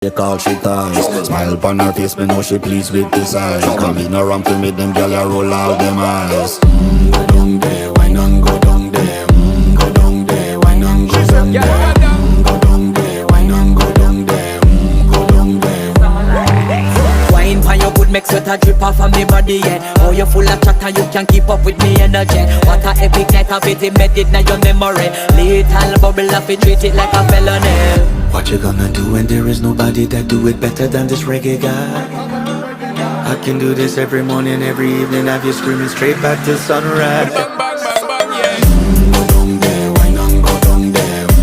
They call she ties. Smile upon her face, me know she pleased with this eyes. Come in around to meet them, girl, you roll out them eyes. Go down there, why not go down there? Go down there, why not go down there? Go down there, why not go down there? Go down there. Wine for your good, make sweat a drip off of me body, yeah. Oh, you full of chatter, you can keep up with me energy. What a epic night of it, embedded in your memory. Little bubble of it, treat it like a felony. What you gonna do when there is nobody that do it better than this reggae guy? I can do this every morning, every evening, have you screaming straight back to sunrise.